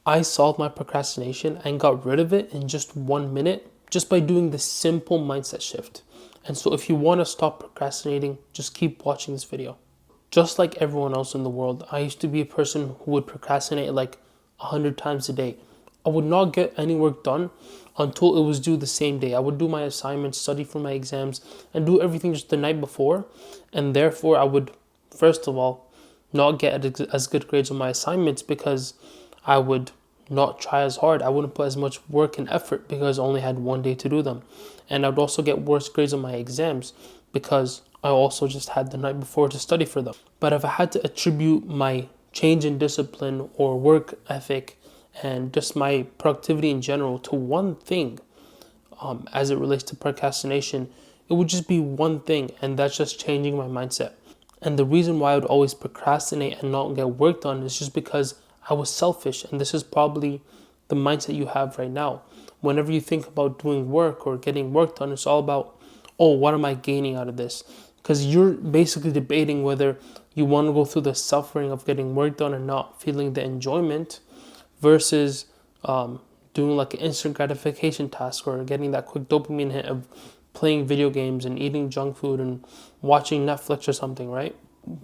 I solved my procrastination and got rid of it in just 1 minute just by doing the simple mindset shift. And so if you want to stop procrastinating, just keep watching this video. Just like everyone else in the world, I used to be a person who would procrastinate like 100 times a day. I would not get any work done until it was due the same day. I would do my assignments, study for my exams, and do everything just the night before. And therefore, I would, first of all, not get as good grades on my assignments because I would not try as hard. I wouldn't put as much work and effort because I only had one day to do them. And I would also get worse grades on my exams because I also just had the night before to study for them. But if I had to attribute my change in discipline or work ethic and just my productivity in general to one thing, as it relates to procrastination, it would just be one thing, and that's just changing my mindset. And the reason why I would always procrastinate and not get work done is just because I was selfish. And this is probably the mindset you have right now. Whenever you think about doing work or getting work done, it's all about, oh, what am I gaining out of this? Because you're basically debating whether you want to go through the suffering of getting work done and not feeling the enjoyment versus doing like an instant gratification task or getting that quick dopamine hit of playing video games and eating junk food and watching Netflix or something, right?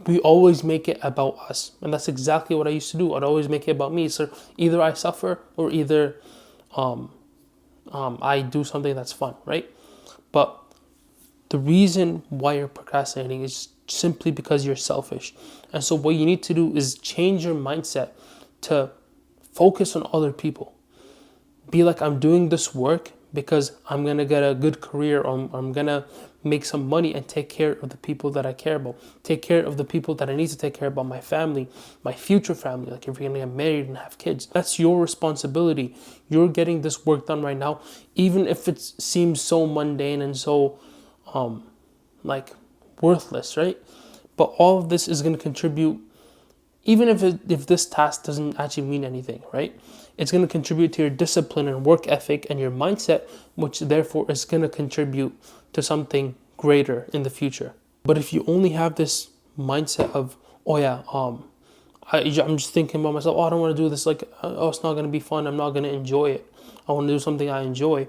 We always make it about us. And that's exactly what I used to do. I'd always make it about me. So either I suffer or either I do something that's fun, right? But the reason why you're procrastinating is simply because you're selfish. And so what you need to do is change your mindset to focus on other people. Be like, I'm doing this work because I'm going to get a good career, or I'm going to make some money and take care of the people that I care about. Take care of the people that I need to take care about, my family, my future family. Like if you're going to get married and have kids, that's your responsibility. You're getting this work done right now, even if it seems so mundane and so like worthless, right? But all of this is going to contribute, even if this task doesn't actually mean anything, right? It's going to contribute to your discipline and work ethic and your mindset, which therefore is going to contribute to something greater in the future. But if you only have this mindset of, oh yeah, I'm just thinking about myself, oh, I don't want to do this, like, oh, it's not going to be fun, I'm not going to enjoy it, I want to do something I enjoy,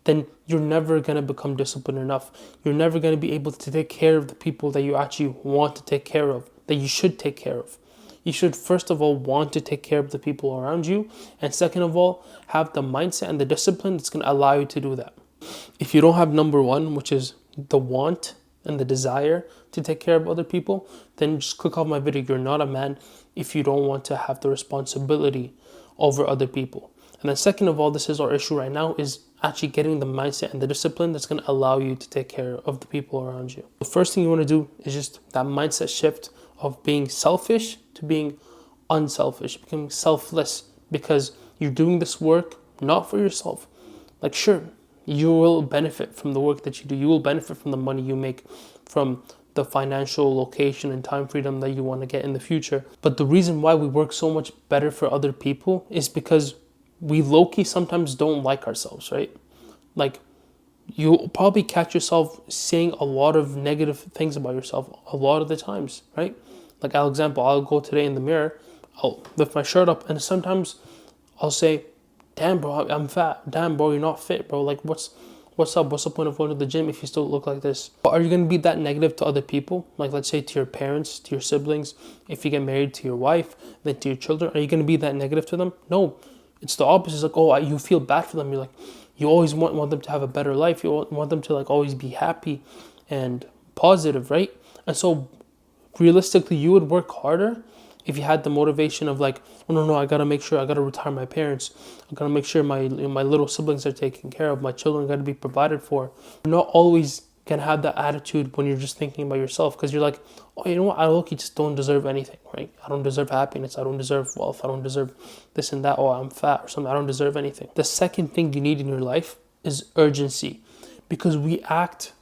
then you're never going to become disciplined enough. You're never going to be able to take care of the people that you actually want to take care of, that you should take care of. You should first of all want to take care of the people around you, and second of all, have the mindset and the discipline that's going to allow you to do that. If you don't have number one, which is the want and the desire to take care of other people, then just click off my video. You're not a man if you don't want to have the responsibility over other people. And then second of all, this is our issue right now, is actually getting the mindset and the discipline that's going to allow you to take care of the people around you. The first thing you want to do is just that mindset shift of being selfish to being unselfish, becoming selfless, because you're doing this work not for yourself. Like, sure, you will benefit from the work that you do. You will benefit from the money you make, from the financial location and time freedom that you want to get in the future. But the reason why we work so much better for other people is because we low-key sometimes don't like ourselves, right? Like, you'll probably catch yourself saying a lot of negative things about yourself a lot of the times, right? Like, for example, I'll go today in the mirror, I'll lift my shirt up, and sometimes I'll say, damn, bro, I'm fat. Damn, bro, you're not fit, bro. Like, what's up? What's the point of going to the gym if you still look like this? But are you going to be that negative to other people? Like, let's say to your parents, to your siblings, if you get married, to your wife, then to your children. Are you going to be that negative to them? No. It's the opposite. It's like, oh, you feel bad for them. You're like, you always want them to have a better life. You want them to like always be happy and positive, right? And so realistically, you would work harder if you had the motivation of like, oh no, I gotta make sure, I gotta retire my parents. I gotta make sure my little siblings are taken care of. My children gotta be provided for. You're not always can have that attitude when you're just thinking about yourself, because you're like, oh, you know what, I just don't deserve anything, right? I don't deserve happiness. I don't deserve wealth. I don't deserve this and that. Oh, I'm fat or something. I don't deserve anything. The second thing you need in your life is urgency, because we act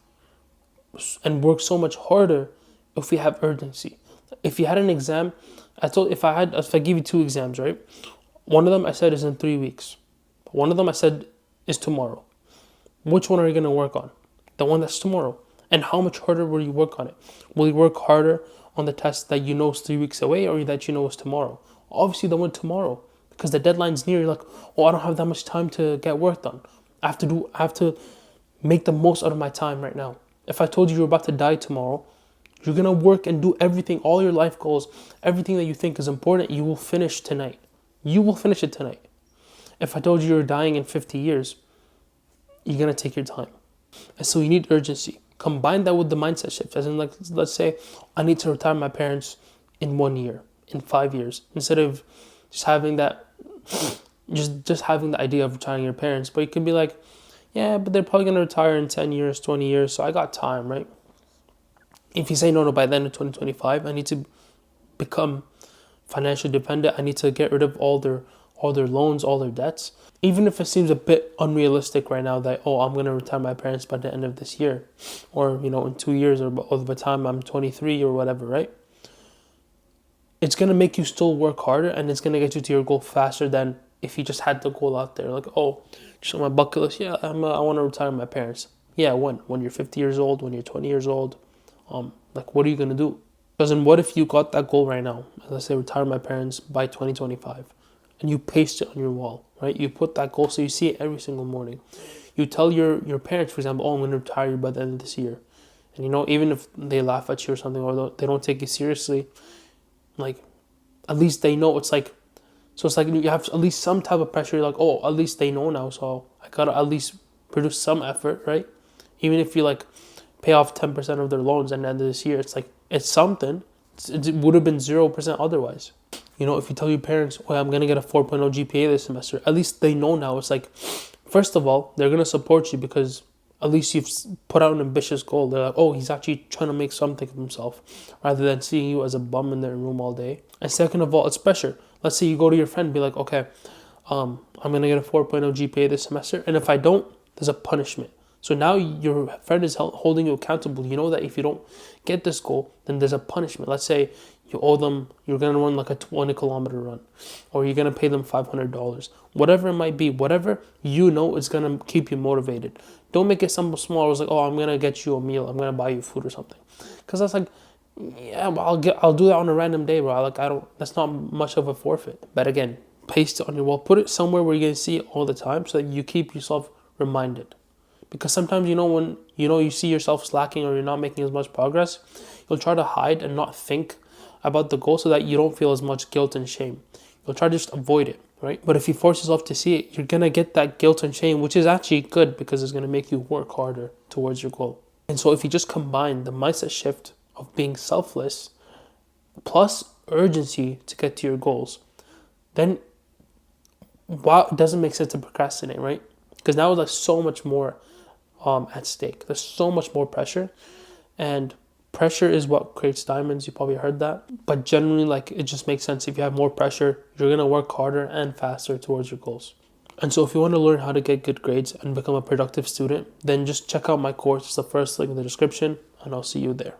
and work so much harder if we have urgency. If you had an exam, if I give you 2 exams, right? One of them I said is in 3 weeks. One of them I said is tomorrow. Which one are you going to work on? The one that's tomorrow. And how much harder will you work on it? Will you work harder on the test that you know is 3 weeks away, or that you know is tomorrow? Obviously the one tomorrow, because the deadline's near. You're like, oh, I don't have that much time to get work done. I have to make the most out of my time right now. If I told you you're about to die tomorrow, you're going to work and do everything, all your life goals, everything that you think is important, you will finish tonight. You will finish it tonight. If I told you you're dying in 50 years, you're going to take your time. And so you need urgency. Combine that with the mindset shift. As in, like, let's say I need to retire my parents in 1 year, in 5 years, instead of just having that, just having the idea of retiring your parents. But you could be like, yeah, but they're probably going to retire in 10 years, 20 years, so I got time, right? If you say, no, by the end of 2025, I need to become financially dependent. I need to get rid of all their loans, all their debts. Even if it seems a bit unrealistic right now that, oh, I'm going to retire my parents by the end of this year, or, in 2 years, or by the time I'm 23 or whatever, right? It's going to make you still work harder, and it's going to get you to your goal faster than if you just had the goal out there. Like, oh, just on my bucket list, yeah, I want to retire my parents. Yeah, when? When you're 50 years old, when you're 20 years old? Like, what are you going to do? Because then what if you got that goal right now? Let's say retire my parents by 2025, and you paste it on your wall, right? You put that goal so you see it every single morning. You tell your parents, for example, oh, I'm going to retire you by the end of this year. And, even if they laugh at you or something, or they don't take you seriously, like, at least they know. It's like, so it's like you have at least some type of pressure. You're like, oh, at least they know now, so I got to at least produce some effort, right? Even if you, like, pay off 10% of their loans at the end of this year, it's like, it's something. It would have been 0% otherwise. If you tell your parents, oh, I'm going to get a 4.0 GPA this semester, at least they know now. It's like, first of all, they're going to support you because at least you've put out an ambitious goal. They're like, oh, he's actually trying to make something of himself, rather than seeing you as a bum in their room all day. And second of all, it's pressure. Let's say you go to your friend and be like, okay, I'm going to get a 4.0 GPA this semester, and if I don't, there's a punishment. So now your friend is holding you accountable. You know that if you don't get this goal, then there's a punishment. Let's say you owe them, you're going to run like a 20-kilometer run, or you're going to pay them $500. Whatever it might be, whatever is going to keep you motivated. Don't make it something small. It's like, oh, I'm going to get you a meal. I'm going to buy you food or something. Because that's like, yeah, I'll do that on a random day, bro. That's not much of a forfeit. But again, paste it on your wall. Put it somewhere where you're going to see it all the time so that you keep yourself reminded. Because sometimes, when you see yourself slacking or you're not making as much progress, you'll try to hide and not think about the goal so that you don't feel as much guilt and shame. You'll try to just avoid it, right? But if you force yourself to see it, you're going to get that guilt and shame, which is actually good because it's going to make you work harder towards your goal. And so if you just combine the mindset shift of being selfless plus urgency to get to your goals, then it doesn't make sense to procrastinate, right? Because now there's so much more at stake. There's so much more pressure, and pressure is what creates diamonds. You probably heard that. But generally, it just makes sense. If you have more pressure, you're going to work harder and faster towards your goals. And so if you want to learn how to get good grades and become a productive student, then just check out my course. It's the first link in the description, and I'll see you there.